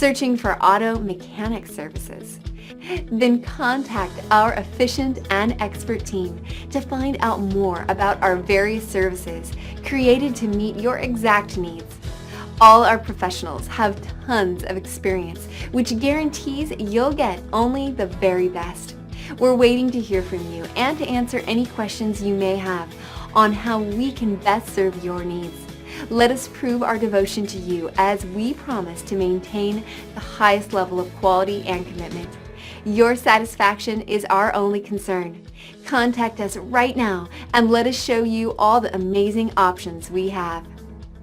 Searching for auto mechanic services? Then contact our efficient and expert team to find out more about our various services created to meet your exact needs. All our professionals have tons of experience, which guarantees you'll get only the very best. We're waiting to hear from you and to answer any questions you may have on how we can best serve your needs. Let us prove our devotion to you as we promise to maintain the highest level of quality and commitment. Your satisfaction is our only concern. Contact us right now and let us show you all the amazing options we have.